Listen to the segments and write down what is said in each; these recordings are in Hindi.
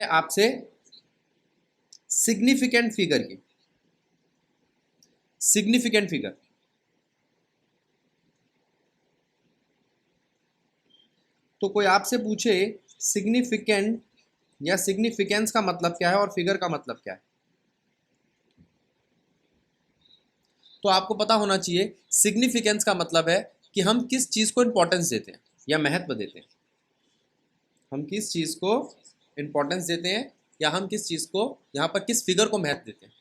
आपसे सिग्निफिकेंट फिगर की, सिग्निफिकेंट फिगर, तो कोई आपसे पूछे सिग्निफिकेंट या सिग्निफिकेंस का मतलब क्या है और फिगर का मतलब क्या है, तो आपको पता होना चाहिए सिग्निफिकेंस का मतलब है कि हम किस चीज को इंपॉर्टेंस देते हैं या महत्व देते हैं, हम किस चीज को इंपॉर्टेंस देते हैं या हम किस चीज को यहां पर किस फिगर को महत्व देते हैं।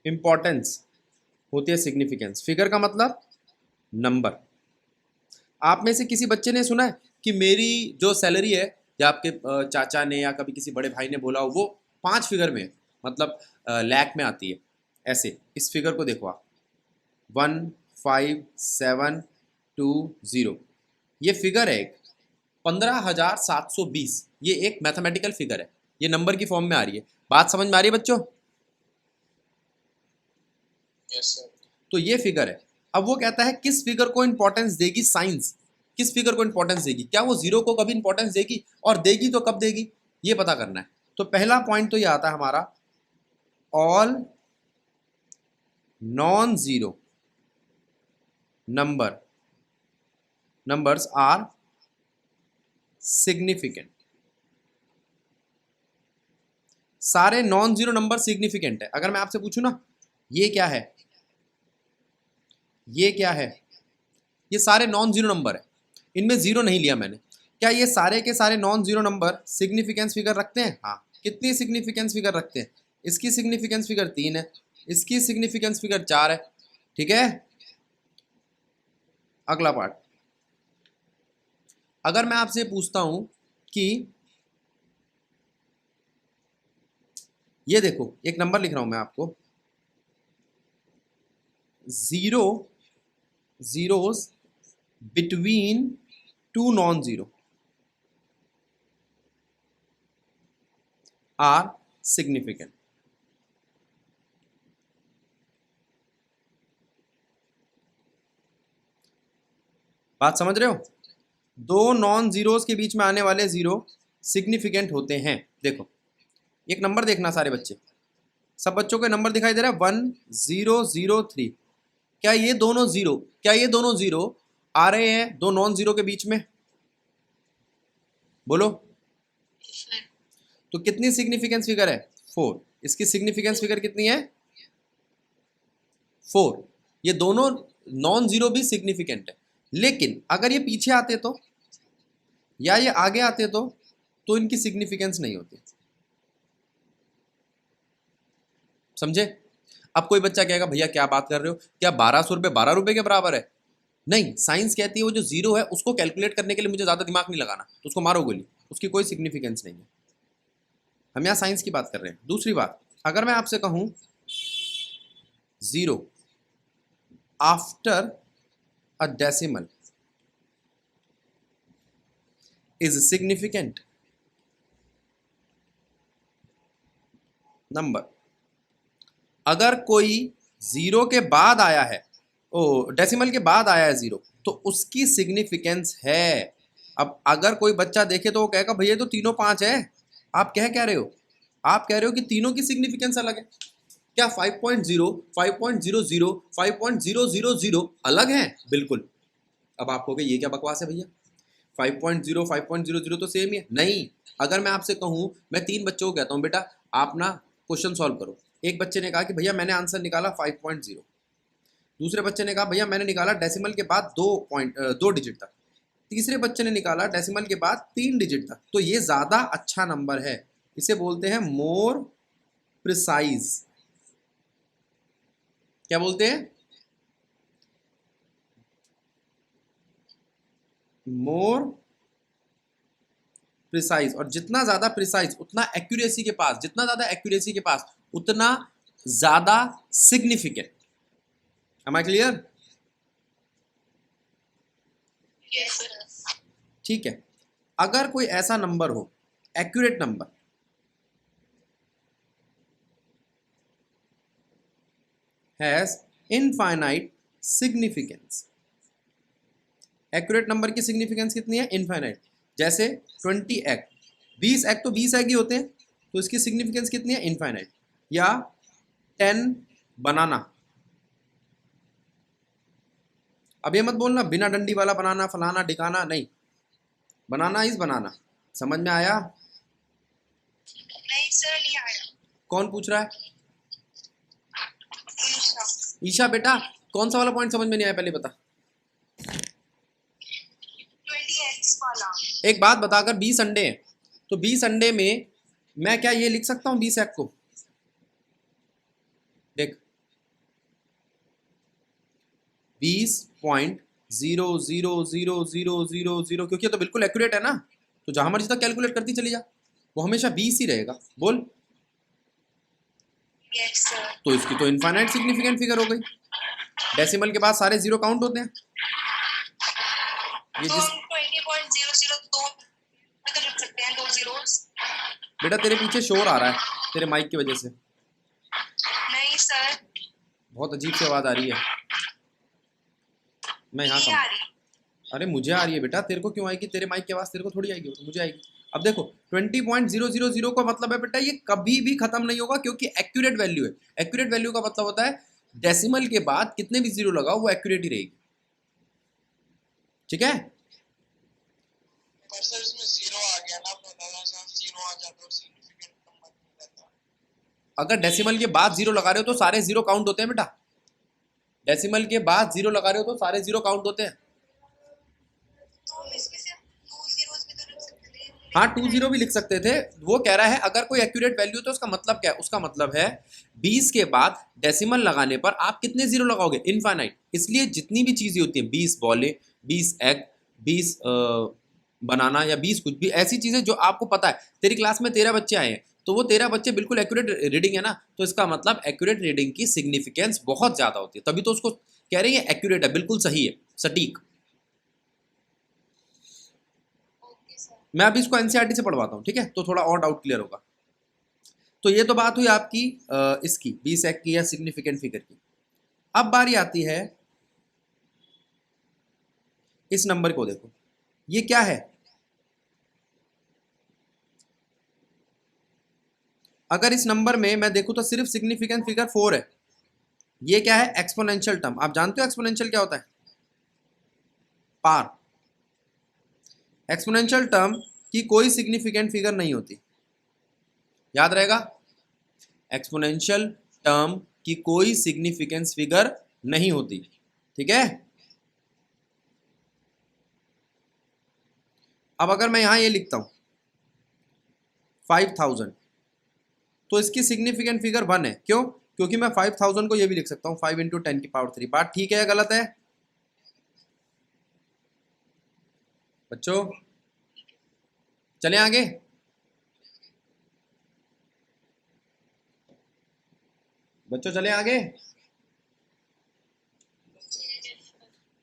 इंपॉर्टेंस होती है सिग्निफिकेंस, फिगर का मतलब नंबर। आप में से किसी बच्चे ने सुना है कि मेरी जो सैलरी है, या आपके चाचा ने या कभी किसी बड़े भाई ने बोला हो वो 5 फिगर में है, मतलब लैख में आती है। ऐसे इस फिगर को देखो आप, 15720, ये फिगर है एक 15,720, ये एक मैथमेटिकल फिगर है, ये नंबर की फॉर्म में आ रही है। बात समझ में आ रही है बच्चों? Yes sir. तो ये फिगर है। अब वो कहता है किस फिगर को इंपॉर्टेंस देगी साइंस, किस फिगर को इंपॉर्टेंस देगी, क्या वो जीरो को कभी इंपॉर्टेंस देगी, और देगी तो कब देगी, ये पता करना है। तो पहला पॉइंट तो ये आता है हमारा, all non zero numbers are significant. सारे नॉन जीरो नंबर सिग्निफिकेंट है। अगर मैं आपसे पूछूं ना ये क्या है, ये क्या है, ये सारे नॉन जीरो नंबर है, इनमें जीरो नहीं लिया मैंने, क्या ये सारे के सारे non zero number significance figure रखते हैं? हाँ। कितनी सिग्निफिकेंस फिगर रखते हैं? इसकी सिग्निफिकेंस फिगर 3 है, इसकी सिग्निफिकेंस फिगर 4 है। ठीक है, अगला पार्ट, अगर मैं आपसे पूछता हूं कि ये देखो, एक नंबर लिख रहा हूं मैं आपको, zero zeros between two non zero are significant. बात समझ रहे हो? दो नॉन जीरोस के बीच में आने वाले जीरो सिग्निफिकेंट होते हैं। देखो एक नंबर देखना सारे बच्चे, सब बच्चों को नंबर दिखाई दे रहा है 1003। क्या ये दोनों जीरो, क्या ये दोनों जीरो आ रहे हैं दो नॉन जीरो के बीच में? बोलो। तो कितनी सिग्निफिकेंस फिगर है? 4। इसकी सिग्निफिकेंस फिगर कितनी है? 4। ये दोनों नॉन जीरो भी सिग्निफिकेंट है, लेकिन अगर ये पीछे आते तो, या ये आगे आते तो इनकी सिग्निफिकेंस नहीं होती। समझे? अब कोई बच्चा कहेगा भैया क्या बात कर रहे हो, क्या 1200 रुपये 12 रुपये के बराबर है? नहीं, साइंस कहती है वो जो जीरो है उसको कैलकुलेट करने के लिए मुझे ज्यादा दिमाग नहीं लगाना, तो उसको मारो गोली, उसकी कोई सिग्निफिकेंस नहीं है। हम यहाँ साइंस की बात कर रहे हैं। दूसरी बात, अगर मैं आपसे कहूं zero after a decimal is significant number, अगर कोई जीरो के बाद आया है, ओ डेसिमल के बाद आया है जीरो, तो उसकी सिग्निफिकेंस है। अब अगर कोई बच्चा देखे तो वो कहेगा भैया तो तीनों 5 है। आप कह रहे हो, आप कह रहे हो कि तीनों की सिग्निफिकेंस अलग है। क्या 5.0 5.00 5.000 अलग है? बिल्कुल। अब आप कहोगे ये क्या बकवास है भैया, 5.0 5.00 तो सेम ही है। नहीं, अगर मैं आपसे कहूं, मैं 3 बच्चों को कहता हूं बेटा आप ना क्वेश्चन सॉल्व करो, एक बच्चे ने कहा कि भैया मैंने आंसर निकाला 5.0, दूसरे बच्चे ने कहा भैया मैंने निकाला डेसिमल के बाद 2 डिजिट तक, तीसरे बच्चे ने निकाला डेसिमल के बाद 3 डिजिट तक, तो ये ज्यादा अच्छा नंबर है, इसे बोलते हैं मोर प्रिसाइज। क्या बोलते हैं? More precise. और जितना ज्यादा प्रिसाइज उतना एक्यूरेसी के पास, जितना ज्यादा एक्यूरेसी के पास उतना ज्यादा सिग्निफिकेंट। M I clear? ठीक है, अगर कोई ऐसा नंबर हो, accurate number, has infinite significance, accurate number की सिग्निफिकेंस कितनी है? इनफाइनाइट। जैसे 20 एग, 20 एग तो 20 एग ही होते हैं, तो इसकी सिग्निफिकेंस कितनी है? इनफाइनाइट। या 10 बनाना। अब ये मत बोलना बिना डंडी वाला बनाना, फलाना ढिकाना, नहीं, बनाना इज बनाना। समझ में आया? नहीं सर, नहीं आया। कौन पूछ रहा है? ईशा। ईशा बेटा, कौन सा वाला पॉइंट समझ में नहीं आया पहले बता। 20x वाला। एक बात बता, अगर 20 अंडे हैं तो 20 अंडे में मैं क्या ये लिख सकता हूँ 20 एग को? देख 20.00000, क्योंकि ये तो बिल्कुल एक्यूरेट है ना, तो जहां मर्जी तक कैलकुलेट करती चली जा, वो हमेशा 20 ही रहेगा। बोल। Yes sir. तो इसकी तो इनफाइनाइट सिग्निफिकेंट फिगर हो गई। डेसिमल के बाद सारे जीरो काउंट होते हैं। ये तो जिस 20.002 भी तो लिख सकते हैं, 2 zeros। बेटा तेरे पीछे शोर आ रहा है तेरे माइक की वजह से, नहीं सर, बहुत अजीब सी आवाज आ रही है। मैं यहाँ नहीं कम। आ रही। अरे मुझे आ रही है बेटा, तेरे को क्यों आएगी? तेरे माइक की आवाज तेरे को थोड़ी आएगी, वो तो मुझे आएगी। अब देखो 20.000 का मतलब है बेटा ये कभी भी खत्म नहीं होगा, क्योंकि एक्यूरेट वैल्यू है। एक्यूरेट वैल्यू का मतलब होता है डेसिमल के बाद कितने भी जीरो लगाओ वो एक्यूरेट ही रहेगी। ठीक है? पर सर इसमें जीरो आ गया ना, जीरो आ जाता है, सिग्निफिकेंट नंबर नहीं रहता। अगर डेसिमल के बाद जीरो लगा रहे हो तो सारे जीरो काउंट होते हैं बेटा। डेसिमल के बाद जीरो लगा रहे हो तो सारे जीरो काउंट होते हैं। तो इसमें से 2 zeros भी तो लिख सकते थे। हाँ 20 भी लिख सकते थे। वो कह रहा है अगर कोई एक्यूरेट वैल्यू तो उसका मतलब क्या है? उसका मतलब है 20 के बाद डेसिमल लगाने पर आप कितने जीरो लगाओगे? इनफाइनाइट। इसलिए जितनी भी चीजें होती हैं, 20 बॉले, 20 एग, 20 बनाना या 20 कुछ भी ऐसी चीजें जो आपको पता है, तेरी क्लास में 13 बच्चे आए हैं तो वो 13 बच्चे बिल्कुल एक्यूरेट रीडिंग है ना, तो इसका मतलब एक्यूरेट रीडिंग की सिग्निफिकेंस बहुत ज्यादा होती है, तभी तो उसको कह रही है एक्यूरेट है, बिल्कुल सही है, सटीक। Okay sir. मैं अभी इसको एनसीईआरटी से पढ़वाता हूँ, ठीक है, तो थोड़ा और डाउट क्लियर होगा। तो ये तो बात हुई आपकी इसकी 20 एग की या सिग्निफिकेंट फिगर की। अब बारी आती है इस नंबर को, देखो ये क्या है? अगर इस नंबर में मैं देखूं तो सिर्फ सिग्निफिकेंट फिगर 4 है। ये क्या है? Exponential term. आप जानते हो एक्सपोनेंशियल क्या होता है? पार। एक्सपोनेंशियल टर्म की कोई सिग्निफिकेंट फिगर नहीं होती, याद रहेगा। एक्सपोनेंशियल टर्म की कोई सिग्निफिकेंस फिगर नहीं होती, ठीक है। अब अगर मैं यहां ये लिखता हूं 5000, तो इसकी सिग्निफिकेंट फिगर 1 है। क्यों? क्योंकि मैं 5000 को ये भी लिख सकता हूं 5 × 10⁻3। बात ठीक है या गलत है बच्चों? चलें आगे। बच्चों चलें आगे।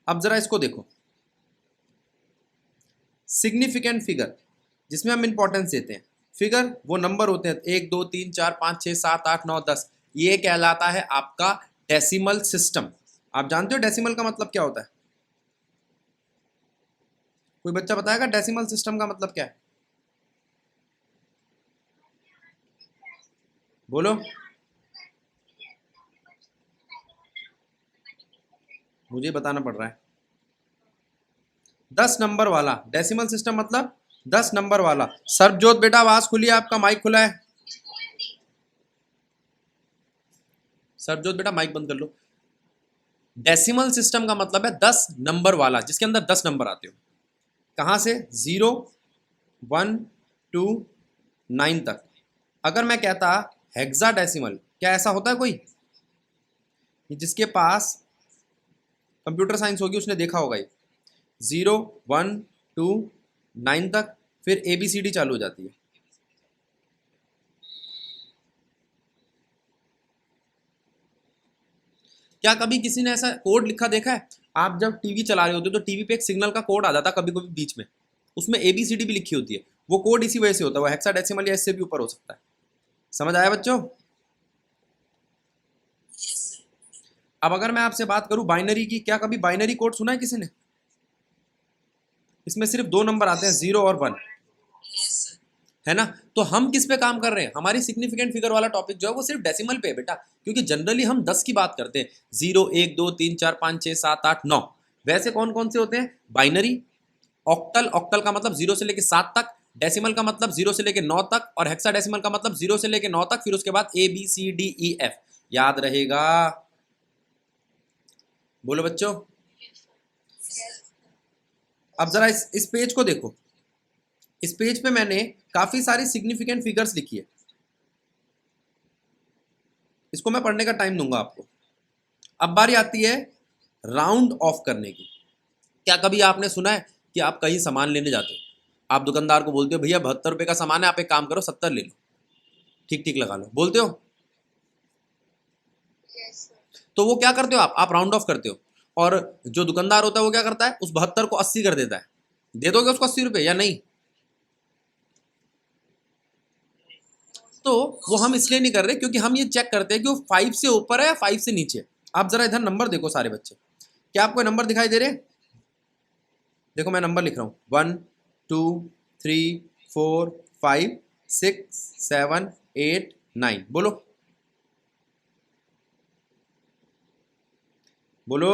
अब जरा इसको देखो, सिग्निफिकेंट फिगर जिसमें हम इंपॉर्टेंस देते हैं। फिगर वो नंबर होते हैं 1 2 3 4 5 6 7 8 9 10। ये कहलाता है आपका डेसिमल सिस्टम। आप जानते हो डेसिमल का मतलब क्या होता है? कोई बच्चा बताएगा डेसिमल सिस्टम का मतलब क्या है? बोलो, मुझे बताना पड़ रहा है। 10 नंबर वाला डेसिमल सिस्टम मतलब 10 नंबर वाला। सर्वजोत बेटा आवाज खुली है, आपका माइक खुला है। सर्वजोत बेटा माइक बंद कर लो। डेसिमल सिस्टम का मतलब है 10 नंबर वाला, जिसके अंदर 10 नंबर आते हो। कहां से? 0 1 2 9 तक। अगर मैं कहता हेक्साडेसिमल, क्या ऐसा होता है कोई? जिसके पास कंप्यूटर साइंस होगी उसने देखा होगा ये 0 1 2 9 तक, फिर ABCD चालू हो जाती है। क्या कभी किसी ने ऐसा कोड लिखा देखा है? आप जब टीवी चला रहे होते हो तो टीवी पे एक सिग्नल का कोड आ जाता है कभी कभी बीच में, उसमें ABCD भी लिखी होती है। वो कोड इसी वजह से होता है, वो हेक्साडेसिमल या इससे भी ऊपर हो सकता है। समझ आया बच्चों? अब अगर मैं आपसे बात करूं बाइनरी की, क्या कभी बाइनरी कोड सुना है किसी ने? इसमें सिर्फ दो नंबर आते हैं, 0 और 1, है ना। तो हम किस पे काम कर रहे हैं, हमारी सिग्निफिकेंट फिगर वाला टॉपिक जो है वो सिर्फ डेसिमल पे है बेटा, क्योंकि जनरली हम 10 की बात करते हैं, 0 1 2 3 4 5 6 7 8 9। वैसे कौन कौन से होते हैं, बाइनरी, ऑक्टल, ऑक्टल का मतलब 0 से लेके 7 तक, डेसिमल का मतलब 0 से लेके 9 तक, और हेक्साडेसिमल का मतलब 0 से लेके 9 तक, फिर उसके बाद ABCDEF। याद रहेगा, बोलो बच्चों। अब जरा इस पेज को देखो, इस पेज पे मैंने काफी सारी सिग्निफिकेंट फिगर्स लिखी है, इसको मैं पढ़ने का टाइम दूंगा आपको। अब बारी आती है राउंड ऑफ करने की। क्या कभी आपने सुना है कि आप कहीं सामान लेने जाते हो, आप दुकानदार को बोलते हो भैया 72 रुपये का सामान है, आप एक काम करो 70 ले लो, ठीक ठीक लगा लो, बोलते हो? तो वो क्या करते हो आप राउंड ऑफ करते हो, और जो दुकानदार होता है वो क्या करता है, उस 72 को 80 कर देता है। दे दोगे उसको 80 रुपये या नहीं? तो वो हम इसलिए नहीं कर रहे क्योंकि हम ये चेक करते हैं कि वो 5 से ऊपर है या 5 से नीचे है। आप जरा इधर नंबर देखो सारे बच्चे, क्या आपको नंबर दिखाई दे रहे हैं? देखो मैं नंबर लिख रहा हूँ, 1 2 3 4 5 6 7 8 9। बोलो बोलो।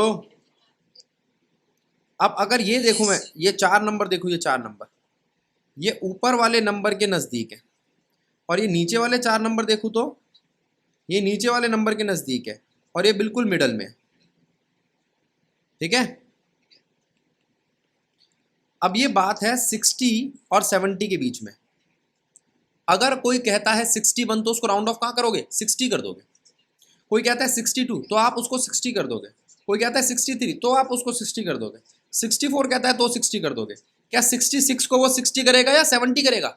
अब अगर ये देखो, मैं ये 4 नंबर देखो, ये 4 नंबर ये ऊपर वाले नंबर के नज़दीक है, और ये नीचे वाले 4 नंबर देखो तो ये नीचे वाले नंबर के नज़दीक है, और ये बिल्कुल मिडल में है, ठीक है। अब ये बात है 60 और 70 के बीच में। अगर कोई कहता है 61 तो उसको राउंड ऑफ कहाँ करोगे, 60 कर दोगे। कोई कहता है 62 तो आप उसको 60 कर दोगे। कोई कहता है 63 तो आप उसको 60 कर दोगे। 64 कहता है तो 60 कर दोगे। क्या 66 को वो 60 करेगा या 70 करेगा?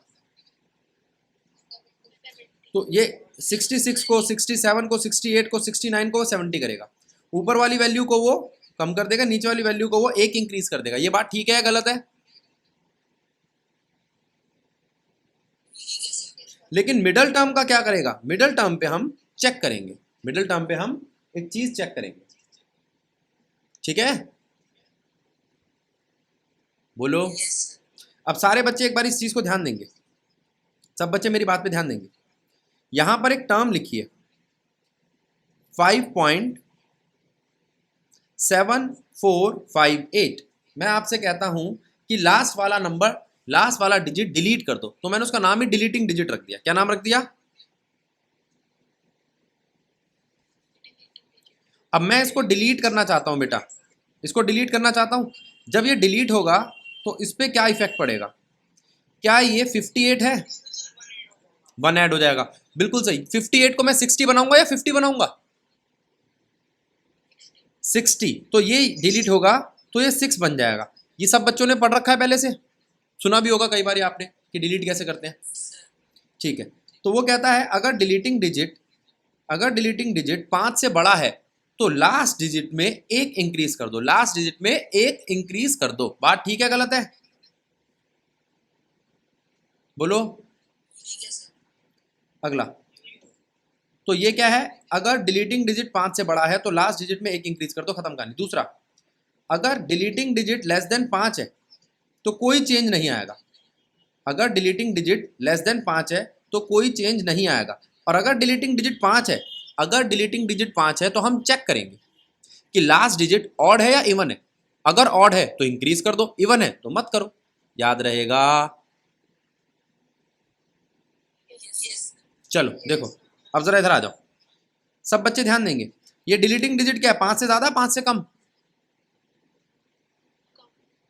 तो ये 66 को, 67 को, 68 को, 69 को वो 70 करेगा। ऊपर वाली वैल्यू को वो कम कर देगा, नीचे वाली वैल्यू को वो एक इंक्रीज कर देगा। ये बात ठीक है या गलत है? लेकिन मिडल टर्म का क्या करेगा, मिडल टर्म पे हम चेक करेंगे, मिडल टर्म पे हम एक चीज चेक करेंगे, ठीक है। बोलो। अब सारे बच्चे एक बार इस चीज को ध्यान देंगे, सब बच्चे मेरी बात पे ध्यान देंगे। यहां पर एक टर्म लिखिए 5.7458। मैं आपसे कहता हूं कि लास्ट वाला नंबर, लास्ट वाला डिजिट डिलीट कर दो, तो मैंने उसका नाम ही डिलीटिंग डिजिट रख दिया। क्या नाम रख दिया? अब मैं इसको डिलीट करना चाहता हूं बेटा, इसको डिलीट करना चाहता हूं। जब ये डिलीट होगा तो इस पर क्या इफेक्ट पड़ेगा? क्या ये 58 है? 1 ऐड हो जाएगा, बिल्कुल सही। 58 को मैं 60 बनाऊंगा या 50 बनाऊंगा? 60। तो ये डिलीट होगा तो ये 6 बन जाएगा। ये सब बच्चों ने पढ़ रखा है पहले से, सुना भी होगा कई बार आपने कि डिलीट कैसे करते हैं, ठीक है। तो वो कहता है अगर डिलीटिंग डिजिट 5 से बड़ा है तो लास्ट डिजिट में एक इंक्रीज कर दो, लास्ट डिजिट में एक इंक्रीज कर दो। बात ठीक है गलत है? बोलो। अगला, तो ये क्या है, अगर डिलीटिंग डिजिट 5 से बड़ा है तो लास्ट डिजिट में एक इंक्रीज कर दो, खत्म कहानी। दूसरा, अगर डिलीटिंग डिजिट लेस देन 5 है तो कोई चेंज नहीं आएगा। अगर डिलीटिंग डिजिट लेस देन 5 है तो कोई चेंज नहीं आएगा। और अगर डिलीटिंग डिजिट 5 है, अगर डिलीटिंग डिजिट 5 है तो हम चेक करेंगे कि लास्ट डिजिट ऑड है या इवन है। अगर ऑड है तो इंक्रीज कर दो, इवन है तो मत करो। याद रहेगा। चलो देखो, अब जरा इधर आ जाओ, सब बच्चे ध्यान देंगे। ये डिलीटिंग डिजिट क्या है, 5 से ज्यादा, 5 से कम?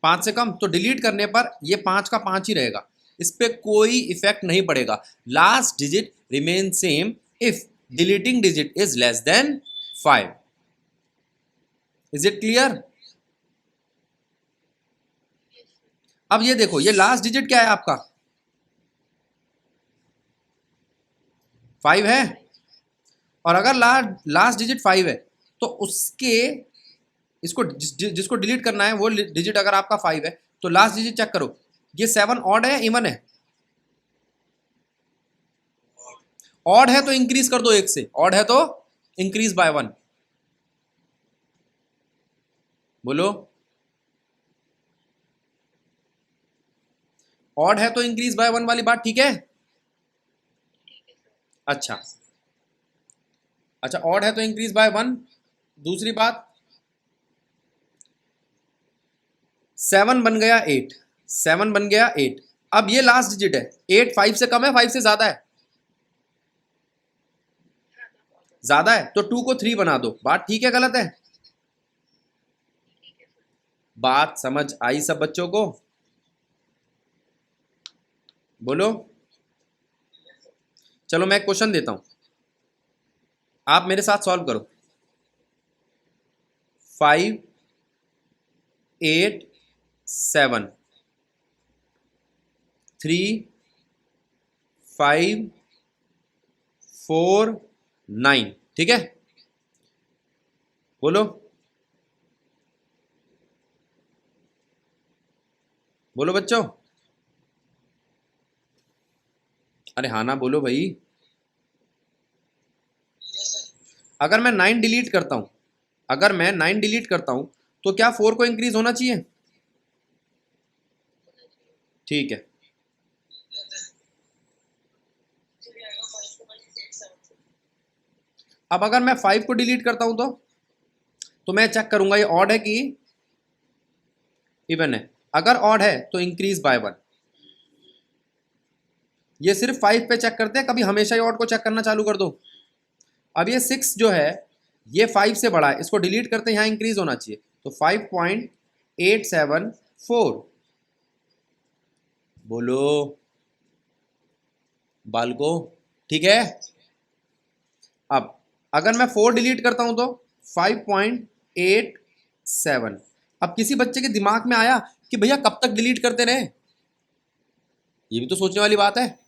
5 से कम, तो डिलीट करने पर ये 5 का 5 ही रहेगा, इस पर कोई इफेक्ट नहीं पड़ेगा। Last digit remain same if deleting digit is less than 5। Is it clear? अब ये देखो, ये लास्ट डिजिट क्या है आपका, 5 है। और अगर लास्ट डिजिट 5 है तो उसके, इसको जिसको डिलीट करना है वो डिजिट अगर आपका 5 है तो लास्ट डिजिट चेक करो, ये 7 ऑड है या इवन है? ऑड है तो इंक्रीज कर दो 1 से, ऑड है तो इंक्रीज बाय 1। बोलो। ऑड है तो इंक्रीज बाय 1 वाली बात ठीक है। अच्छा अच्छा, ऑड है तो इंक्रीज बाय 1। दूसरी बात, 7 बन गया 8, 7 बन गया 8। अब ये लास्ट डिजिट है, 8 5 से कम है 5 से ज्यादा है? ज्यादा है, तो 2 को 3 बना दो। बात ठीक है गलत है? बात समझ आई सब बच्चों को? बोलो। चलो मैं एक क्वेश्चन देता हूं, आप मेरे साथ सॉल्व करो। 5 8 7 3 5 4 9, ठीक है? बोलो बोलो बच्चों, अरे हाँ ना बोलो भाई। अगर मैं 9 डिलीट करता हूं, अगर मैं 9 डिलीट करता हूं तो क्या 4 को इंक्रीज होना चाहिए? ठीक है, अब अगर मैं 5 को डिलीट करता हूं तो मैं चेक करूंगा ये ऑड है कि इवन है। अगर ऑड है तो इंक्रीज बाय 1। ये सिर्फ 5 पे चेक करते हैं, कभी हमेशा ही ऑड को चेक करना चालू कर दो। अब ये 6 जो है ये 5 से बड़ा है, इसको डिलीट करते हैं, यहां इंक्रीज होना चाहिए, तो 5.874। बोलो बालको, ठीक है? अब अगर मैं 4 डिलीट करता हूं तो 5.87। अब किसी बच्चे के दिमाग में आया कि भैया कब तक डिलीट करते रहे? ये भी तो सोचने वाली बात है।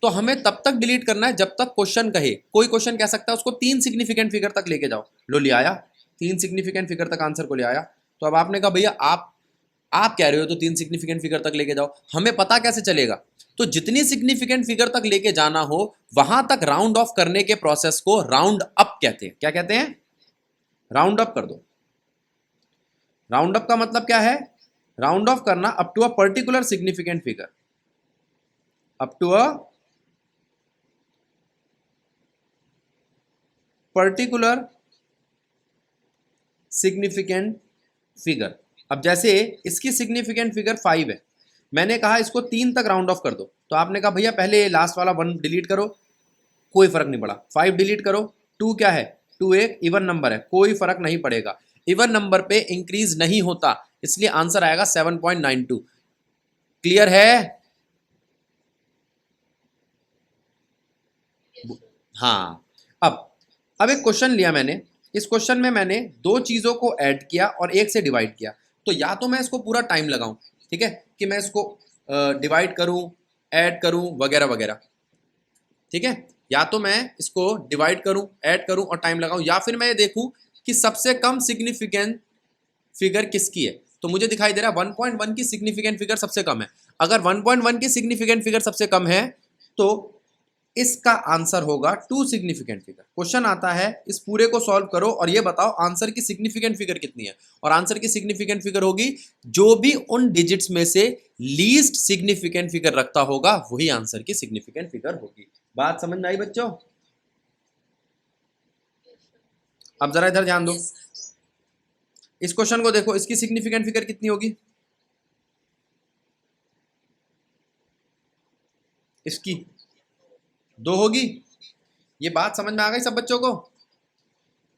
तो हमें तब तक डिलीट करना है जब तक क्वेश्चन कहे। कोई क्वेश्चन कह सकता है उसको 3 सिग्निफिकेंट फिगर तक लेके जाओ, लो ले आया, 3 सिग्निफिकेंट फिगर तक आंसर को ले आया। तो अब आपने कहा भैया आप कह रहे हो तो 3 सिग्निफिकेंट फिगर तक लेके जाओ, हमें पता कैसे चलेगा? तो जितनी सिग्निफिकेंट फिगर तक लेके जाना हो वहां तक राउंड ऑफ करने के प्रोसेस को राउंड अप कहते हैं। क्या कहते हैं? राउंड अप कर दो। राउंड अप का मतलब क्या है? राउंड ऑफ करना up to a particular significant figure, up to a particular significant figure. अब जैसे इसकी सिग्निफिकेंट फिगर 5 है, मैंने कहा इसको 3 तक राउंड ऑफ कर दो, तो आपने कहा भैया पहले लास्ट वाला 1 डिलीट करो, कोई फर्क नहीं पड़ा। 5 डिलीट करो, 2 क्या है? 2 एक इवन नंबर है, कोई फर्क नहीं पड़ेगा, इवन नंबर पे इंक्रीज नहीं होता, इसलिए आंसर आएगा 7.92। क्लियर है? हाँ। अब एक क्वेश्चन लिया मैंने, इस क्वेश्चन में मैंने 2 चीज़ों को ऐड किया और 1 से डिवाइड किया। तो या तो मैं इसको पूरा टाइम लगाऊं, ठीक है, कि मैं इसको डिवाइड करूं, ऐड करूं वगैरह वगैरह, ठीक है, या तो मैं इसको डिवाइड करूं, ऐड करूं और टाइम लगाऊं, या फिर मैं ये देखूं कि सबसे कम सिग्निफिकेंट फिगर किसकी है। तो मुझे दिखाई दे रहा है 1.1 की सिग्निफिकेंट फिगर सबसे कम है। अगर 1.1 की सिग्निफिकेंट फिगर सबसे कम है तो इसका आंसर होगा 2 सिग्निफिकेंट फिगर। क्वेश्चन आता है इस पूरे को सॉल्व करो और ये बताओ आंसर की सिग्निफिकेंट फिगर कितनी है, और आंसर की सिग्निफिकेंट फिगर होगी जो भी उन डिजिट्स में से लीस्ट सिग्निफिकेंट फिगर रखता होगा वही आंसर की सिग्निफिकेंट फिगर होगी। बात समझ में आई बच्चों? अब जरा इधर ध्यान दो, इस क्वेश्चन को देखो, इसकी सिग्निफिकेंट फिगर कितनी होगी? इसकी 2 होगी। ये बात समझ में आ गई सब बच्चों को?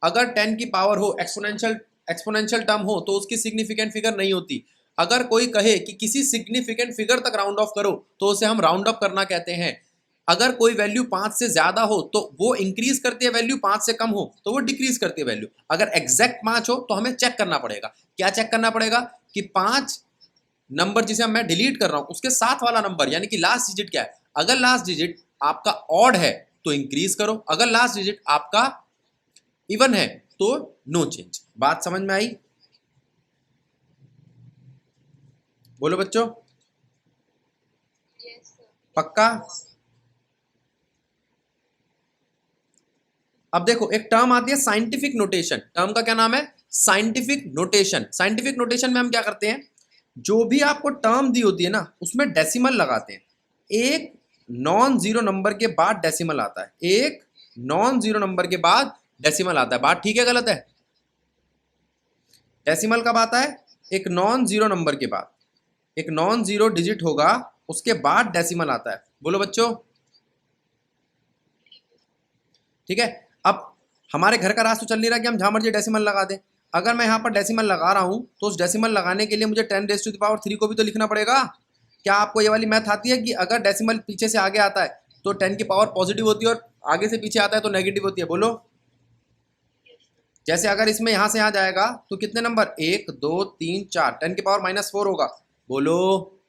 अगर 10 की पावर हो, एक्सपोनेंशियल टर्म हो, तो उसकी सिग्निफिकेंट फिगर नहीं होती। अगर कोई कहे कि किसी सिग्निफिकेंट फिगर तक राउंड ऑफ करो तो उसे हम राउंड अप करना कहते हैं। अगर कोई वैल्यू 5 से ज्यादा हो तो वो इंक्रीज करती है वैल्यू, 5 से कम हो तो वो डिक्रीज करती है वैल्यू। अगर एग्जैक्ट 5 हो तो हमें चेक करना पड़ेगा। क्या चेक करना पड़ेगा? कि 5 नंबर जिसे मैं डिलीट कर रहा हूं उसके साथ वाला नंबर यानी कि लास्ट डिजिट क्या है। अगर लास्ट डिजिट आपका ऑड है तो इंक्रीज करो, अगर लास्ट डिजिट आपका इवन है तो नो चेंज। बात समझ में आई? बोलो बच्चों, पक्का? अब देखो एक टर्म आती है साइंटिफिक नोटेशन, टर्म का क्या नाम है? Scientific notation. साइंटिफिक नोटेशन में हम क्या करते हैं, जो भी आपको टर्म दी होती है ना उसमें डेसिमल लगाते हैं। एक नॉन जीरो नंबर के बाद डेसिमल आता है, एक नॉन जीरो नंबर के बाद डेसिमल आता है। बात ठीक है गलत है? डेसिमल कब आता है? एक नॉन जीरो नंबर के बाद, एक नॉन जीरो डिजिट होगा उसके बाद डेसिमल आता है। बोलो बच्चों, ठीक है। अब हमारे घर का राज तो चल नहीं रहा कि हम जहां मर्जी डेसिमल लगा दें। अगर मैं यहाँ पर डेसिमल लगा रहा हूँ तो उस डेसिमल लगाने के लिए मुझे 10⁻³ को भी तो लिखना पड़ेगा। क्या आपको ये वाली मैथ आती है कि अगर डेसिमल पीछे से आगे आता है तो 10 की पावर पॉजिटिव होती है और आगे से पीछे आता है तो नेगेटिव होती है? बोलो। जैसे अगर इसमें यहाँ से यहाँ जाएगा तो कितने नंबर, 1 2 3 4, 10⁻⁻⁴ होगा। बोलो,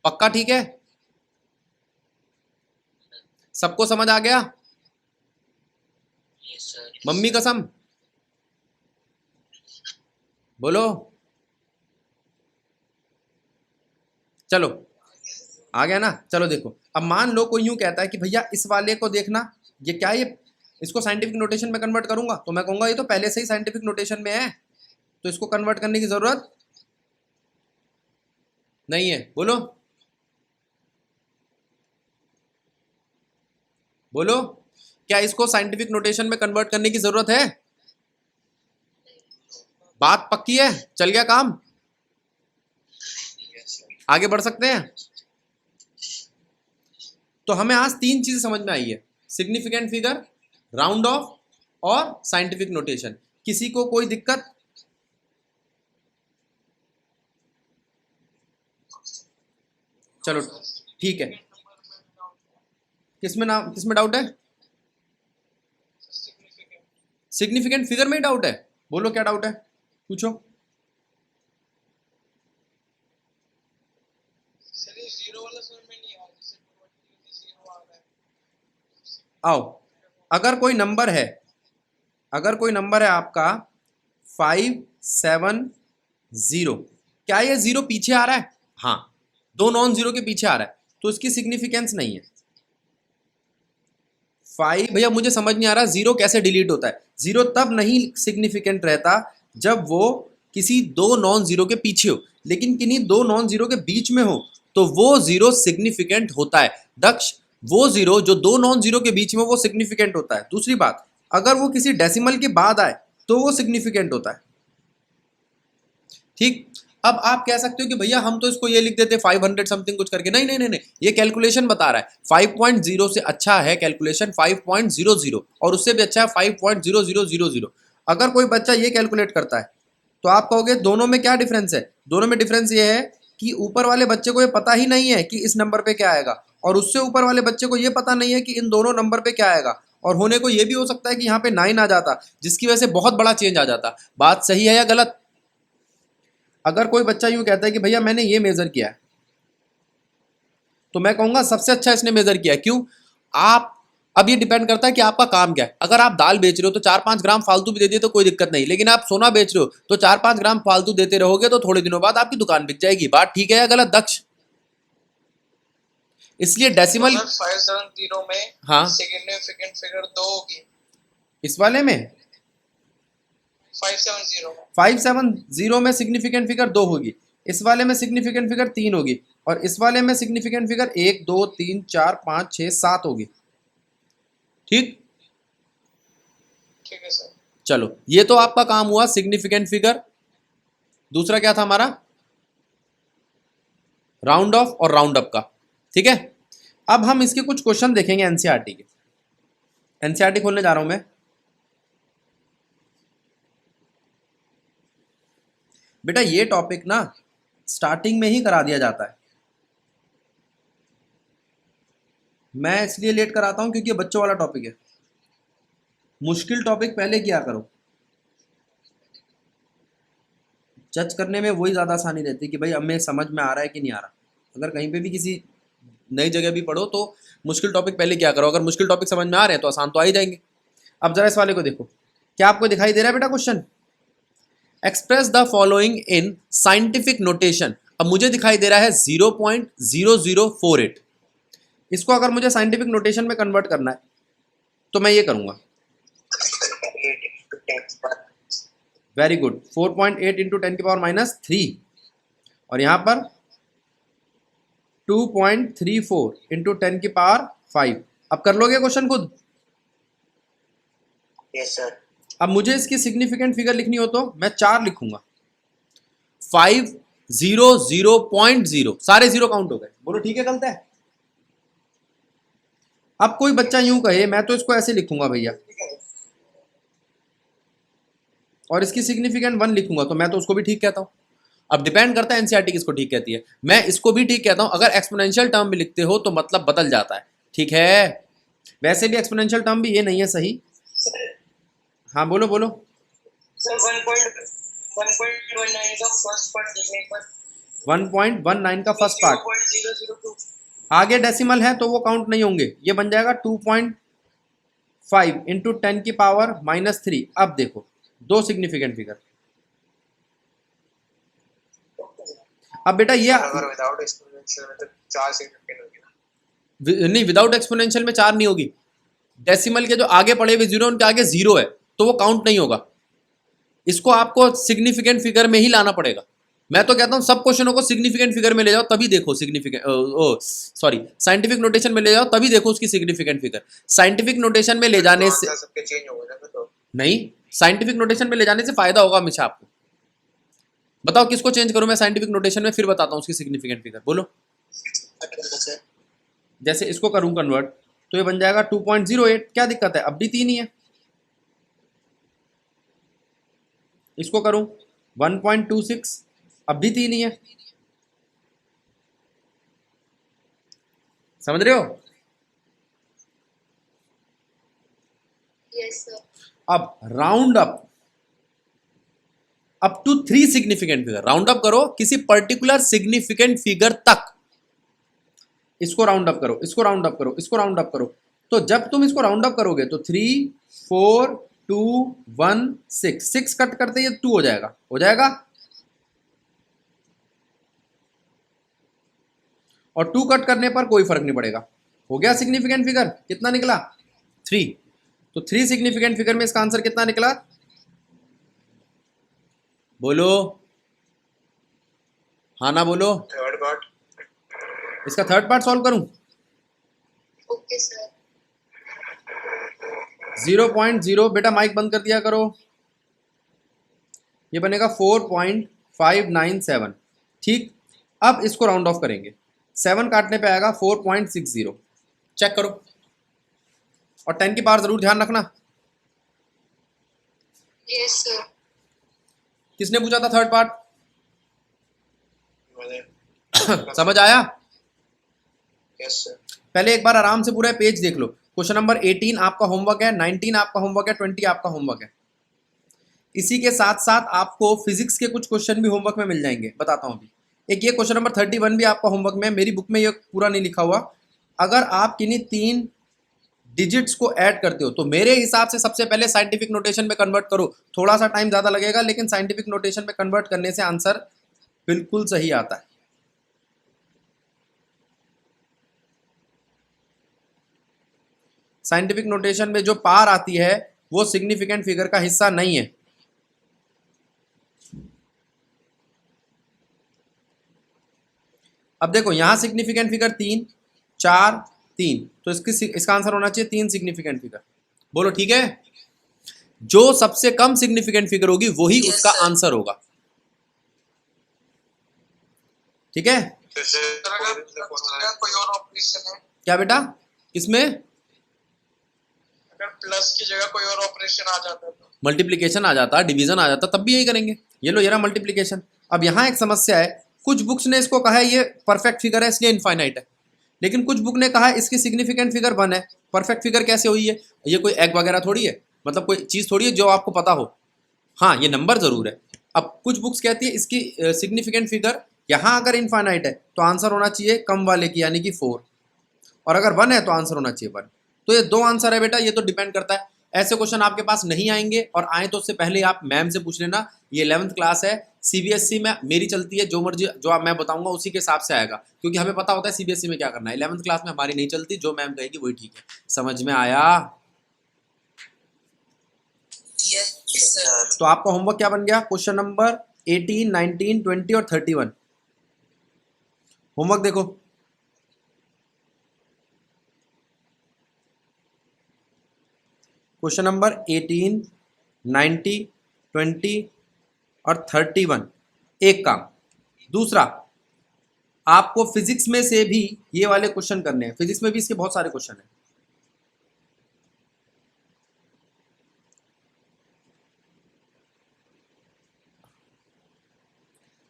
पक्का ठीक है? सबको समझ आ गया? मम्मी कसम बोलो। चलो आ गया ना। चलो देखो, अब मान लो कोई यूं कहता है कि भैया इस वाले को देखना, ये क्या है, ये इसको साइंटिफिक नोटेशन में कन्वर्ट करूंगा, तो मैं कहूंगा ये तो पहले से ही साइंटिफिक नोटेशन में है, तो इसको कन्वर्ट करने की जरूरत नहीं है। बोलो बोलो, क्या इसको साइंटिफिक नोटेशन में कन्वर्ट करने की जरूरत है? बात पक्की है? चल गया काम? आगे बढ़ सकते हैं? तो हमें आज 3 चीजें समझ में आई है, सिग्निफिकेंट फिगर, राउंड ऑफ और साइंटिफिक नोटेशन। किसी को कोई दिक्कत? चलो ठीक है। किसमें डाउट है? सिग्निफिकेंट फिगर में ही डाउट है? बोलो क्या डाउट है, पूछो। आओ, अगर कोई नंबर है, अगर कोई नंबर है आपका 570, क्या ये जीरो पीछे आ रहा है? हाँ, 2 नॉन जीरो के पीछे आ रहा है, तो इसकी सिग्निफिकेंस नहीं है। 5, भैया मुझे समझ नहीं आ रहा जीरो कैसे डिलीट होता है। जीरो तब नहीं सिग्निफिकेंट रहता जब वो किसी 2 नॉन जीरो के पीछे हो, लेकिन किन्हीं 2 नॉन जीरो के बीच में हो तो वो जीरो सिग्निफिकेंट होता है। दक्ष, वो जीरो जो 2 नॉन जीरो के बीच में, वो सिग्निफिकेंट होता है। दूसरी बात, अगर वो किसी डेसिमल के बाद आए तो वो सिग्निफिकेंट होता है। ठीक। अब आप कह सकते हो कि भैया हम तो इसको ये लिख देते 500 समथिंग कुछ करके। नहीं नहीं नहीं नहीं, ये कैलकुलेशन बता रहा है। 5.0 से अच्छा है कैलकुलेशन 5.00, और उससे भी अच्छा है 5.0000। अगर कोई बच्चा ये कैलकुलेट करता है तो आप कहोगे दोनों में क्या डिफरेंस है? दोनों में डिफरेंस ये है कि ऊपर वाले बच्चे को ये पता ही नहीं है कि इस नंबर पे क्या आएगा, और उससे ऊपर वाले बच्चे को ये पता नहीं है कि इन दोनों नंबर पे क्या आएगा। और होने को ये भी हो सकता है कि यहाँ पे 9 आ जाता, जिसकी वजह से बहुत बड़ा चेंज आ जाता। बात सही है या गलत? अगर कोई बच्चा यूं कहता है कि भैया मैंने ये मेजर किया है, तो मैं कहूंगा सबसे अच्छा इसने मेजर किया है। क्यों? आप, अब ये डिपेंड करता है कि आपका काम क्या है। अगर आप दाल बेच रहे हो तो 4-5 ग्राम फालतू भी दे दिए तो कोई दिक्कत नहीं, लेकिन आप सोना बेच रहे हो तो 4-5 ग्राम फालतू देते रहोगे तो थोड़े दिनों बाद आपकी दुकान बिक जाएगी। बात ठीक है या गलत दक्ष? इसलिए डेसिमल, 570 में हाँ सिग्निफिकेंट फिगर 2 होगी। इस वाले में 570 में सिग्निफिकेंट फिगर 2 होगी, इस वाले में सिग्निफिकेंट फिगर 3 होगी, और इस वाले में सिग्निफिकेंट फिगर 1 2 3 4 5 6 7 होगी। ठीक, ठीक है सर। चलो ये तो आपका काम हुआ सिग्निफिकेंट फिगर। दूसरा क्या था हमारा? राउंड ऑफ और राउंड अप का। ठीक है, अब हम इसके कुछ क्वेश्चन देखेंगे एनसीईआरटी के। एनसीईआरटी खोलने जा रहा हूं मैं। बेटा ये टॉपिक ना स्टार्टिंग में ही करा दिया जाता है। मैं इसलिए लेट कराता हूं क्योंकि ये बच्चों वाला टॉपिक है। मुश्किल टॉपिक पहले किया करो, जज करने में वही ज़्यादा आसानी रहती है कि भाई हमें समझ में आ रहा है कि नहीं आ रहा। अगर कहीं पे भी किसी नई जगह भी पढ़ो तो मुश्किल टॉपिक पहले क्या करो। अगर मुश्किल टॉपिक समझ में आ रहे हैं तो आसान तो आ ही जाएंगे। अब जरा इस वाले को देखो, क्या आपको दिखाई दे रहा है बेटा question? Express the following in scientific notation. अब मुझे दिखाई दे रहा है 0.0048। इसको अगर मुझे साइंटिफिक नोटेशन में कन्वर्ट करना है तो मैं ये करूंगा, वेरी गुड, 4.8 इंटू 10⁻³ और यहाँ पर 2.34 इंटू 10⁵ अब कर लोगे क्वेश्चन खुद? Yes sir. अब मुझे इसकी सिग्निफिकेंट फिगर लिखनी हो तो मैं 4 लिखूंगा। 5 0 0.0 सारे जीरो काउंट हो गए। बोलो ठीक है गलत है? अब कोई बच्चा यूं कहे मैं तो इसको ऐसे लिखूंगा भैया और इसकी सिग्निफिकेंट 1 लिखूंगा तो मैं तो उसको भी ठीक कहता हूं। अब डिपेंड करता है एनसीईआरटी किसको ठीक कहती है। मैं इसको भी ठीक कहता हूं। अगर एक्सपोनेंशियल टर्म में लिखते हो तो मतलब बदल जाता है, ठीक है? वैसे भी एक्सपोनेंशियल टर्म भी ये नहीं है सही। हाँ बोलो बोलो सर 1.19 का फर्स्ट पार्ट देखने पर 1.19 का फर्स्ट पार्ट 0.002 आगे डेसिमल है तो वो काउंट नहीं होंगे। ये बन जाएगा 2.5 इंटू 10⁻³ अब देखो दो सिग्निफिकेंट फिगर। अब बेटा ये अगर विदाउट एक्सपोनेंशियल में तो 4 सिग्निफिकेंट होगी ना? नहीं, विदाउट एक्सपोनेंशियल में 4 नहीं होगी। डेसिमल के जो आगे पड़े हुए जीरो उनके आगे 0 है तो वो काउंट नहीं होगा। इसको आपको सिग्निफिकेंट फिगर में ही लाना पड़ेगा। मैं तो कहता हूं सब क्वेश्चनों को सिग्निफिकेंट फिगर में ले जाओ तभी देखो सिग्निफिकेंट साइंटिफिक नोटेशन में ले जाओ तभी देखो उसकी सिग्निफिकेंट फिगर। साइंटिफिक नोटेशन में ले जाने से सबके चेंज हो गए ना तो नहीं, साइंटिफिक नोटेशन में ले जाने से फायदा होगा हमेशा आपको। बताओ किसको चेंज करूं मैं साइंटिफिक नोटेशन में, फिर बताता हूं उसकी सिग्निफिकेंट फिगर। बोलो जैसे इसको करूं कन्वर्ट तो ये बन जाएगा 2.08, क्या दिक्कत है? अब भी 3 ही है। इसको करूं 1.26 अब भी 3 ही है। समझ रहे हो? Yes sir. अब round up to 3 significant figure. Round up करो किसी पर्टिकुलर सिग्निफिकेंट फिगर तक। इसको राउंड अप करो, इसको राउंड अप करो, इसको राउंड अप करो। तो जब तुम इसको राउंड अप करोगे तो 3 4 2 1 6 कट करते ये 2 हो जाएगा, हो जाएगा। और 2 कट करने पर कोई फर्क नहीं पड़ेगा। हो गया सिग्निफिकेंट फिगर। कितना निकला? 3। तो 3 सिग्निफिकेंट फिगर में इसका आंसर कितना निकला? बोलो हाँ ना बोलो। Third part. इसका थर्ड पार्ट सॉल्व करूं? Okay sir. 0.0 बेटा माइक बंद कर दिया करो। ये बनेगा 4.597। ठीक, अब इसको राउंड ऑफ करेंगे। 7 काटने पे आएगा 4.60। चेक करो और 10 की पावर जरूर ध्यान रखना। Yes sir. किसने पूछा था थर्ड पार्ट? समझ आया? Yes sir. पहले एक बार आराम से पूरा पेज देख लो। क्वेश्चन नंबर 18 आपका होमवर्क है, 19 आपका होमवर्क है, 20 आपका होमवर्क है। इसी के साथ साथ आपको फिजिक्स के कुछ क्वेश्चन भी होमवर्क में मिल जाएंगे, बताता हूँ अभी। एक ये क्वेश्चन नंबर 31 भी आपका होमवर्क में, मेरी बुक में ये पूरा नहीं लिखा हुआ। अगर आप किन्हीं 3 डिजिट्स को ऐड करते हो तो मेरे हिसाब से सबसे पहले साइंटिफिक नोटेशन में कन्वर्ट करो। थोड़ा सा टाइम ज़्यादा लगेगा लेकिन साइंटिफिक नोटेशन में कन्वर्ट करने से आंसर बिल्कुल सही आता है। साइंटिफिक नोटेशन में जो पार आती है वो सिग्निफिकेंट फिगर का हिस्सा नहीं है। अब देखो यहां सिग्निफिकेंट फिगर 3 4 3, तो इसका आंसर होना चाहिए 3 सिग्निफिकेंट फिगर। बोलो ठीक है? जो सबसे कम सिग्निफिकेंट फिगर होगी वही उसका आंसर होगा। ठीक है? कोई और ऑपरेशन है क्या बेटा? किसमें? अगर प्लस की जगह कोई और ऑपरेशन आ जाता तो मल्टीप्लिकेशन आ जाता, डिवीजन आ जाता, तब भी यही करेंगे। ये लो, ये रहा मल्टीप्लिकेशन। अब यहाँ एक समस्या है, कुछ बुक्स ने इसको कहा है ये परफेक्ट फिगर है इसलिए इनफाइनाइट है, लेकिन कुछ बुक ने कहा है इसकी सिग्निफिकेंट फिगर 1 है। परफेक्ट फिगर कैसे हुई है? ये कोई एग वगैरह थोड़ी है, मतलब कोई चीज़ थोड़ी है जो आपको पता हो। हाँ, ये नंबर ज़रूर है। अब कुछ बुक्स कहती है इसकी सिग्निफिकेंट फिगर यहाँ अगर इनफाइनाइट है तो आंसर होना चाहिए कम वाले की, यानी कि 4, और अगर 1 है तो आंसर होना चाहिए 1। तो ये 2 आंसर है बेटा, ये तो डिपेंड करता है। ऐसे क्वेश्चन आपके पास नहीं आएंगे, और आए तो उससे पहले आप मैम से पूछ लेना। ये 11th क्लास है, सीबीएसई में मेरी चलती है, जो मर्जी जो आप मैं बताऊंगा उसी के हिसाब से आएगा, क्योंकि हमें पता होता है सीबीएसई में क्या करना है। 11th क्लास में हमारी नहीं चलती, जो मैम कहेगी वही ठीक है। समझ में आया? सर। तो आपका होमवर्क क्या बन गया? क्वेश्चन नंबर 18, 19, 20 और 31। होमवर्क देखो। क्वेश्चन नंबर 18, 90, 20 और 31 एक काम। दूसरा, आपको फिजिक्स में से भी ये वाले क्वेश्चन करने हैं। फिजिक्स में भी इसके बहुत सारे क्वेश्चन हैं।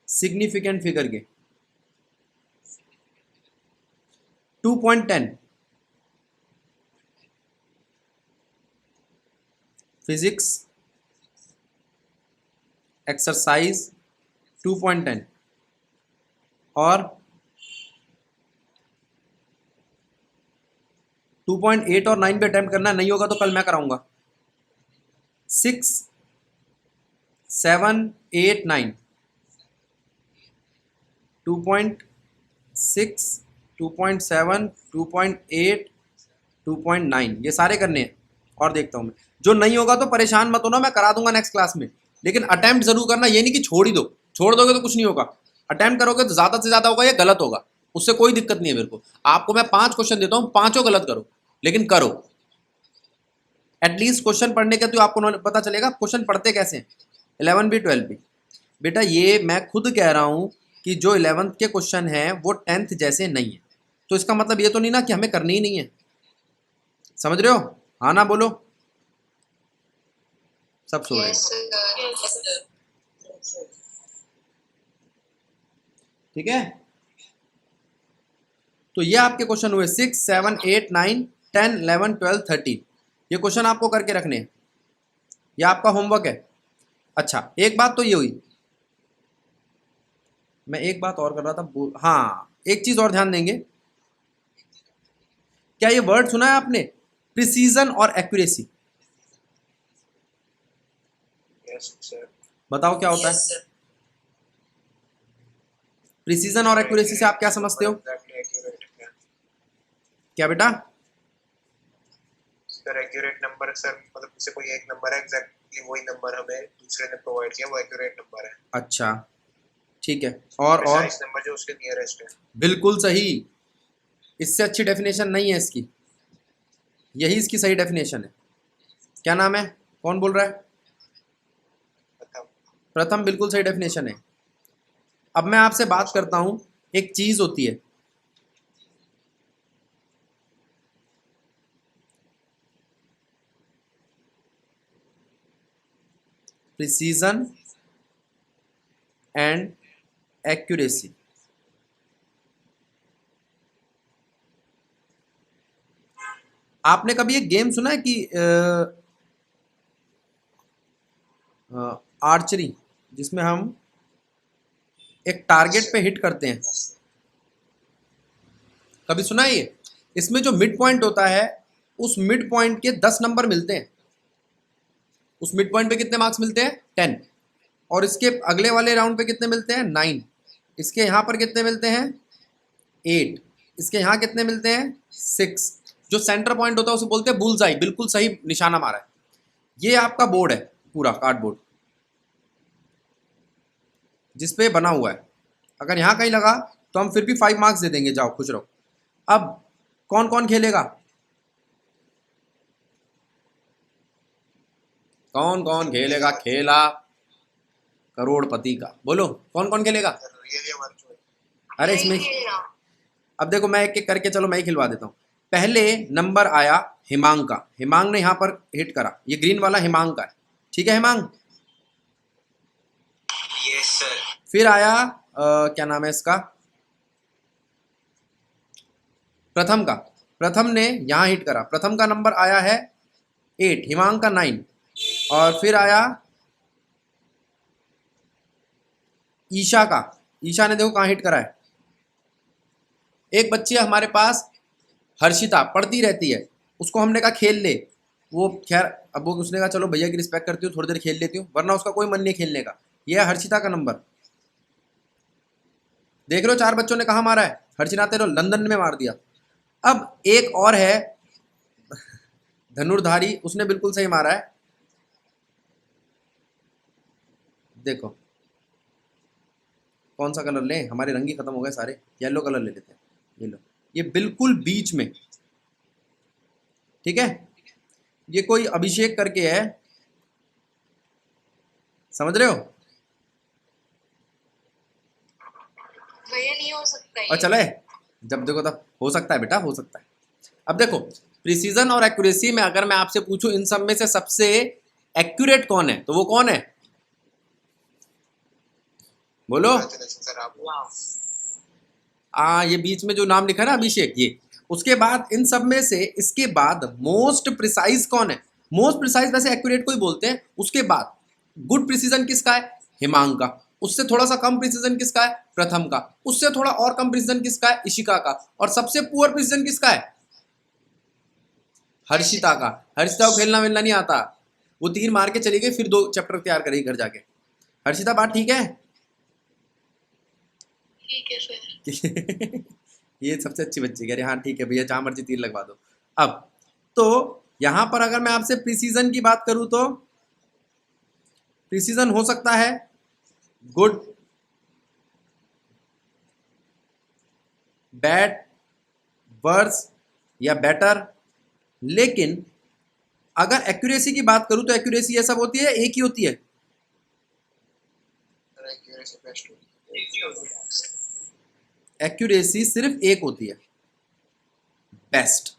सिग्निफिकेंट फिगर के 2.10 फिजिक्स एक्सरसाइज 2.10 और 2.8 और 9 पे अटेम्प्ट करना है। नहीं होगा तो कल मैं कराऊंगा। 6, 7, 8, 9 2.6, 2.7, 2.8, 2.9 ये सारे करने हैं। और देखता हूँ मैं, जो नहीं होगा तो परेशान मत होना, मैं करा दूंगा नेक्स्ट क्लास में। लेकिन अटेम्प्ट जरूर करना, ये नहीं कि छोड़ ही दो। छोड़ दोगे तो कुछ नहीं होगा। अटेम्प्ट करोगे तो ज्यादा से ज्यादा होगा या गलत होगा, उससे कोई दिक्कत नहीं है मेरे को। आपको मैं 5 क्वेश्चन देता हूँ, पांचों गलत करो, लेकिन करो। एटलीस्ट क्वेश्चन पढ़ने का तो आपको पता चलेगा क्वेश्चन पढ़ते कैसे हैं। 11 भी 12 भी बेटा, ये मैं खुद कह रहा हूँ कि जो 11th के क्वेश्चन हैं वो 10th जैसे नहीं है। तो इसका मतलब ये तो नहीं ना कि हमें करनी ही नहीं है। समझ रहे हो? हाँ ना बोलो। सब सो रहे हैं। ठीक है, तो ये आपके क्वेश्चन हुए 6, 7, 8, 9, 10, 11, 12, 13। ये क्वेश्चन आपको करके रखने हैं, ये आपका होमवर्क है। अच्छा, एक बात तो ये हुई, मैं एक बात और कर रहा था, हाँ एक चीज और ध्यान देंगे। क्या ये वर्ड सुना है आपने, प्रिसीजन और एक्यूरेसी? Yes sir. बताओ क्या होता है प्रिसीजन और एक्यूरेसी से? आप क्या समझते हो? क्या बेटा? सर एक्यूरेट नंबर सर, मतलब जैसे कोई एक नंबर है एग्जैक्टली वही नंबर हमें दूसरे ने प्रोवाइड किया, वो एक्यूरेट नंबर है। अच्छा ठीक है, और प्रिसाइज नंबर जो उसके नियरेस्ट है। बिल्कुल सही। इससे अच्छी डेफिनेशन नहीं है इसकी, यही इसकी सही डेफिनेशन है। क्या नाम है, कौन बोल रहा है? मतलब प्रथम, बिल्कुल सही डेफिनेशन है। अब मैं आपसे बात करता हूं, एक चीज होती है, प्रिसीजन एंड एक्यूरेसी। आपने कभी एक गेम सुना है कि आर्चरी, जिसमें हम एक टारगेट पे हिट करते हैं? कभी सुना है ये? इसमें जो मिड पॉइंट होता है, उस मिड पॉइंट के 10 नंबर मिलते हैं। उस मिड पॉइंट पे कितने मार्क्स मिलते हैं? 10। और इसके अगले वाले राउंड पे कितने मिलते हैं? 9। इसके यहाँ पर कितने मिलते हैं? 8। इसके यहाँ कितने मिलते हैं? 6। जो सेंटर पॉइंट होता है उसे बोलते हैं बुल्सआई, बिल्कुल सही निशाना मारा है। ये आपका बोर्ड है, पूरा कार्डबोर्ड जिसपे बना हुआ है। अगर यहाँ कहीं लगा तो हम फिर भी 5 मार्क्स दे देंगे, जाओ खुश रहो। अब कौन कौन खेलेगा? कौन कौन खेलेगा खेला करोड़पति का? बोलो कौन कौन खेलेगा? रियल या वर्चुअल? अरे इसमें अब देखो, मैं एक एक करके, चलो मैं ही खिलवा देता हूँ। पहले नंबर आया हिमांग का, हिमांग ने यहाँ पर हिट करा, ये ग्रीन वाला हिमांग का है। ठीक है हिमांग। Yes sir. फिर आया क्या नाम है इसका, प्रथम का। प्रथम ने यहाँ हिट करा, प्रथम का नंबर आया है 8, हिमांग का 9। और फिर आया ईशा का, ईशा ने देखो कहाँ हिट करा है। एक बच्ची है हमारे पास, हर्षिता, पढ़ती रहती है, उसको हमने कहा खेल ले। वो खैर, अब वो उसने कहा चलो भैया की रिस्पेक्ट करती हूँ, थोड़ी देर खेल लेती हूँ, वरना उसका कोई मन नहीं खेलने का। ये है हर्षिता का नंबर। देख रहे हो 4 बच्चों ने कहा मारा है, हर्षिता ने लंदन में मार दिया। अब एक और है धनुर्धारी, उसने बिल्कुल सही मारा है। देखो कौन सा कलर लें, हमारे रंग ही खत्म हो गए सारे, येलो कलर ले लेते हैं, ये लो, ये बिल्कुल बीच में, ठीक है। ये कोई अभिषेक करके है, समझ रहे हो? भैया नहीं हो सकता और ये। चले, जब देखो तब हो सकता है बेटा, हो सकता है। अब देखो प्रिसीजन और एक्यूरेसी में अगर मैं आपसे पूछूं इन सब में से सबसे एक्यूरेट कौन है, तो वो कौन है, बोलो। ये बीच में जो नाम लिखा है ना अभिषेक, ये उसके बाद इन सब में से इसके बाद मोस्ट प्रिसाइज कौन है, मोस्ट प्रिसाइज वैसे एक्यूरेट को ही बोलते हैं, उसके बाद गुड प्रिसीजन किसका है, हिमांग का, उससे थोड़ा सा कम प्रिसीजन किसका है, प्रथम का, उससे थोड़ा और कम प्रिसीजन किसका है, इशिका का, और सबसे पुअर प्रिसीजन किसका है, हर्षिता का। हर्षिता को खेलना मिलना नहीं आता, वो तीर मार के चली गई, फिर 2 चैप्टर तैयार करेगी घर जाके। हर्षिता बात ठीक है? ठीक है सर। ये सबसे अच्छी बच्ची कह रही है, हाँ ठीक है भैया, जहां मर्जी तीर लगवा दो। अब तो यहां पर अगर मैं आपसे प्रिसीजन की बात करूं तो प्रिसीजन हो सकता है गुड, बैड, वर्स या बेटर, लेकिन अगर एक्यूरेसी की बात करूं तो एक्यूरेसी ये सब होती है, एक ही होती है, एक्यूरेसी सिर्फ एक होती है, बेस्ट।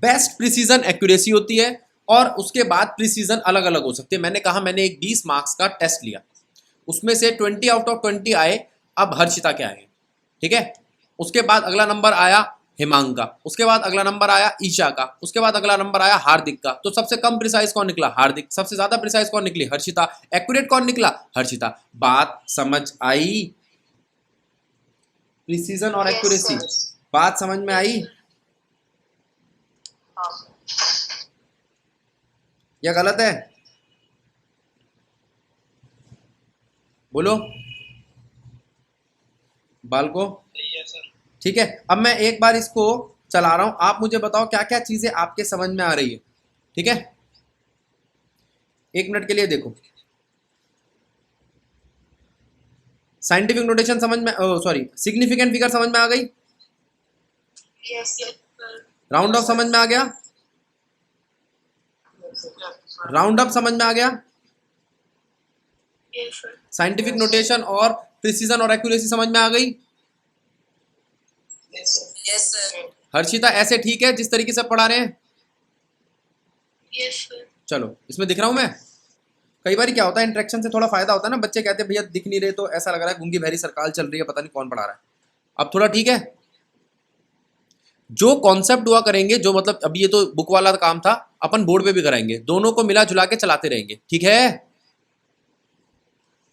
बेस्ट प्रिसीजन एक्यूरेसी होती है, और उसके बाद प्रिसीजन अलग अलग हो सकते हैं। मैंने कहा मैंने एक 20 मार्क्स का टेस्ट लिया, उसमें से 20 आउट ऑफ 20 आए, अब हर्षिता के आए, ठीक है। उसके बाद अगला नंबर आया हिमांग का, उसके बाद अगला नंबर आया ईशा का, उसके बाद अगला नंबर आया हार्दिक का। तो सबसे कम प्रिसाइज कौन निकला, हार्दिक। सबसे ज्यादा प्रिसाइज कौन निकली, हर्षिता। एक्यूरेट कौन निकला, हर्षिता। बात समझ आई, प्रिसीजन और Yes, एक्यूरेसी, sir. बात समझ में आई हाँ। या गलत है, बोलो बालको। ठीक है, अब मैं एक बार इसको चला रहा हूं, आप मुझे बताओ क्या क्या चीजें आपके समझ में आ रही है, ठीक है। 1 मिनट के लिए देखो, साइंटिफिक नोटेशन समझ में, सॉरी सिग्निफिकेंट फिगर समझ में आ गई, Yes, sir. राउंड ऑफ समझ में आ गया, राउंड अप समझ में आ गया, Yes, sir. साइंटिफिक नोटेशन और प्रिसीजन और एक्यूरेसी समझ में आ गई। Yes, sir. हर्षिता ऐसे ठीक है जिस तरीके से पढ़ा रहे हैं, Yes, sir. चलो इसमें दिख रहा हूं मैं। कई बार क्या होता है, इंटरेक्शन से थोड़ा फायदा होता है ना, बच्चे कहते हैं भैया दिख नहीं रहे, तो ऐसा लग रहा है गूंगी बहरी सरकार चल रही है, पता नहीं कौन पढ़ा रहा है। अब थोड़ा ठीक है, जो कॉन्सेप्ट हुआ करेंगे, जो मतलब अभी ये तो बुक वाला काम था, अपन बोर्ड पे भी कराएंगे, दोनों को मिला जुला के चलाते रहेंगे, ठीक है।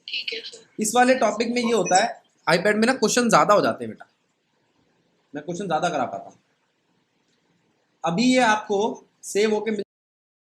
ठीक है सर। इस वाले टॉपिक में ये होता है, आईपैड में ना क्वेश्चन ज्यादा हो जाते हैं बेटा, मैं क्वेश्चन ज्यादा करा पाता हूँ। अभी ये आपको सेव होके